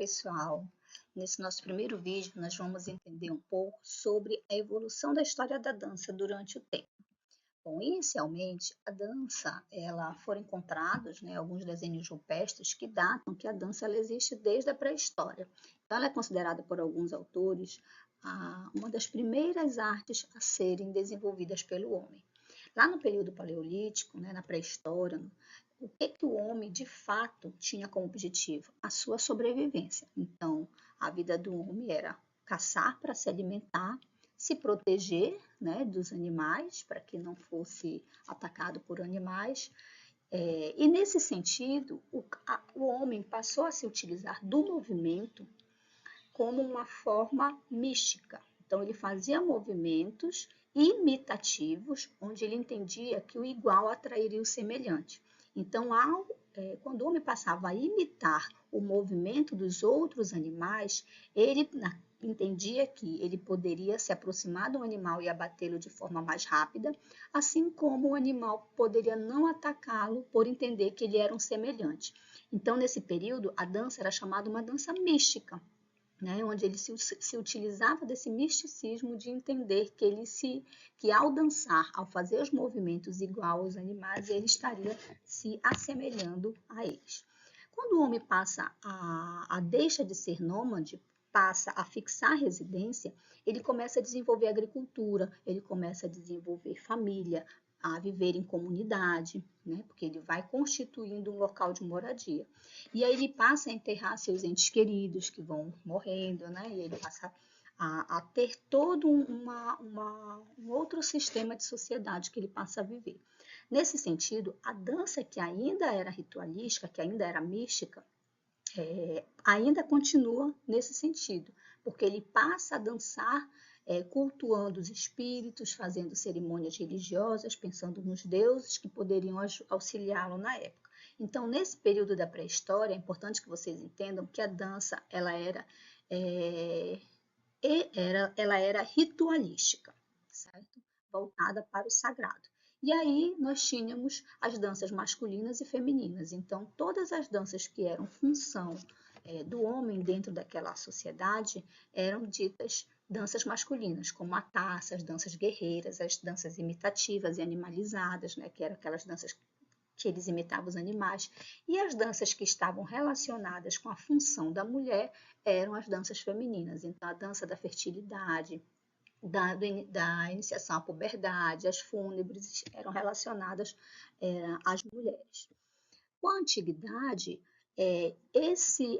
pessoal! Nesse nosso primeiro vídeo, nós vamos entender um pouco sobre a evolução da história da dança durante o tempo. Bom, inicialmente, a dança, foram encontrados, alguns desenhos rupestres que datam que a dança ela existe desde a pré-história. Então, ela é considerada por alguns autores uma das primeiras artes a serem desenvolvidas pelo homem. Lá no período paleolítico, na pré-história, o que o homem de fato tinha como objetivo? A sua sobrevivência. Então, a vida do homem era caçar para se alimentar, se proteger, dos animais, para que não fosse atacado por animais. E nesse sentido, o homem passou a se utilizar do movimento como uma forma mística. Então, ele fazia movimentos imitativos, onde ele entendia que o igual atrairia o semelhante. Então, quando o homem passava a imitar o movimento dos outros animais, ele entendia que ele poderia se aproximar do animal e abatê-lo de forma mais rápida, assim como o animal poderia não atacá-lo por entender que ele era um semelhante. Então, nesse período, a dança era chamada uma dança mística, onde ele se utilizava desse misticismo de entender que ao dançar, ao fazer os movimentos igual aos animais, ele estaria se assemelhando a eles. Quando o homem passa deixa de ser nômade, passa a fixar residência, ele começa a desenvolver agricultura, ele começa a desenvolver família, a viver em comunidade, porque ele vai constituindo um local de moradia. E aí ele passa a enterrar seus entes queridos que vão morrendo, e ele passa a ter todo um outro sistema de sociedade que ele passa a viver. Nesse sentido, a dança que ainda era ritualística, que ainda era mística, ainda continua nesse sentido, porque ele passa a dançar cultuando os espíritos, fazendo cerimônias religiosas, pensando nos deuses que poderiam auxiliá-lo na época. Então, nesse período da pré-história, é importante que vocês entendam que a dança ela era ritualística, certo? Voltada para o sagrado. E aí nós tínhamos as danças masculinas e femininas. Então, todas as danças que eram função do homem dentro daquela sociedade eram ditas danças masculinas, como a taça, as danças guerreiras, as danças imitativas e animalizadas, que eram aquelas danças que eles imitavam os animais. E as danças que estavam relacionadas com a função da mulher eram as danças femininas. Então, a dança da fertilidade, da iniciação à puberdade, as fúnebres, eram relacionadas às mulheres. Com a antiguidade,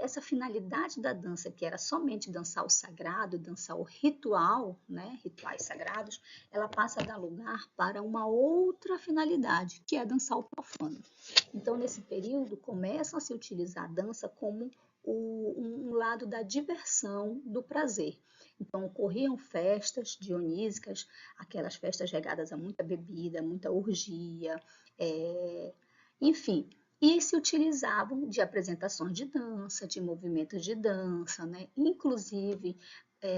essa finalidade da dança, que era somente dançar o sagrado, dançar o ritual, rituais sagrados, ela passa a dar lugar para uma outra finalidade, que é dançar o profano. Então, nesse período, começam a se utilizar a dança como um lado da diversão, do prazer. Então, ocorriam festas dionísicas, aquelas festas regadas a muita bebida, muita orgia, enfim, e se utilizavam de apresentações de dança, de movimentos de dança, inclusive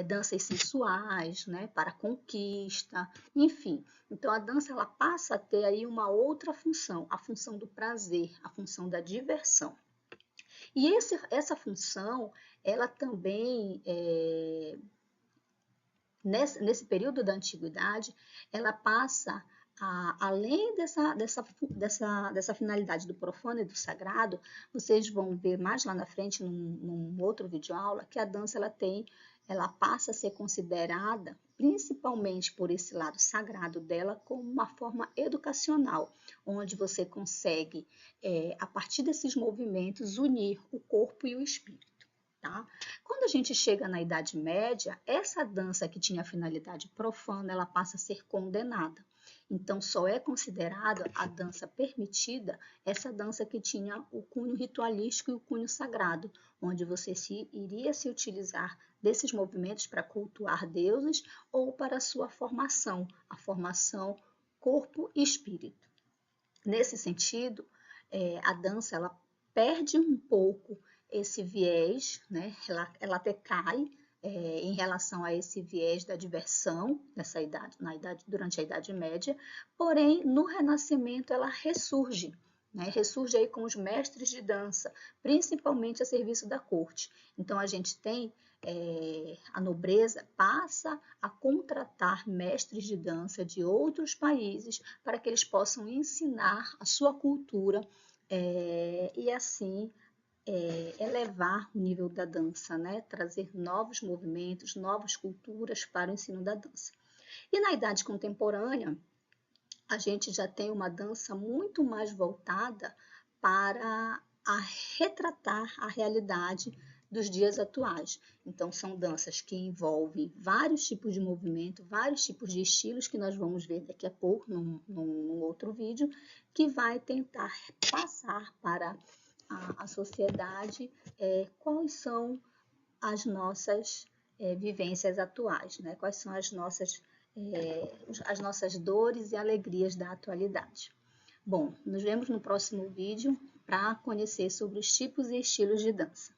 danças sensuais, para conquista, enfim. Então, a dança ela passa a ter aí uma outra função, a função do prazer, a função da diversão. E essa função, ela também, nesse período da antiguidade, ela passa além dessa finalidade do profano e do sagrado, vocês vão ver mais lá na frente, num outro videoaula, que a dança ela passa a ser considerada, principalmente por esse lado sagrado dela, como uma forma educacional, onde você consegue, a partir desses movimentos, unir o corpo e o espírito. Tá? Quando a gente chega na Idade Média, essa dança que tinha finalidade profana, ela passa a ser condenada. Então, só é considerada a dança permitida essa dança que tinha o cunho ritualístico e o cunho sagrado, onde você iria se utilizar desses movimentos para cultuar deuses ou para a sua formação, a formação corpo e espírito. Nesse sentido, a dança ela perde um pouco esse viés, ela até cai em relação a esse viés da diversão nessa idade, durante a Idade Média, porém no Renascimento ela ressurge, né? Ressurge aí com os mestres de dança, principalmente a serviço da corte. Então, a gente tem a nobreza passa a contratar mestres de dança de outros países para que eles possam ensinar a sua cultura e assim elevar o nível da dança, né? Trazer novos movimentos, novas culturas para o ensino da dança. E na idade contemporânea, a gente já tem uma dança muito mais voltada para retratar a realidade dos dias atuais. Então, são danças que envolvem vários tipos de movimento, vários tipos de estilos que nós vamos ver daqui a pouco num outro vídeo, que vai tentar passar para a sociedade quais são as nossas vivências atuais, né? Quais são as nossas dores e alegrias da atualidade. Bom, nos vemos no próximo vídeo para conhecer sobre os tipos e estilos de dança.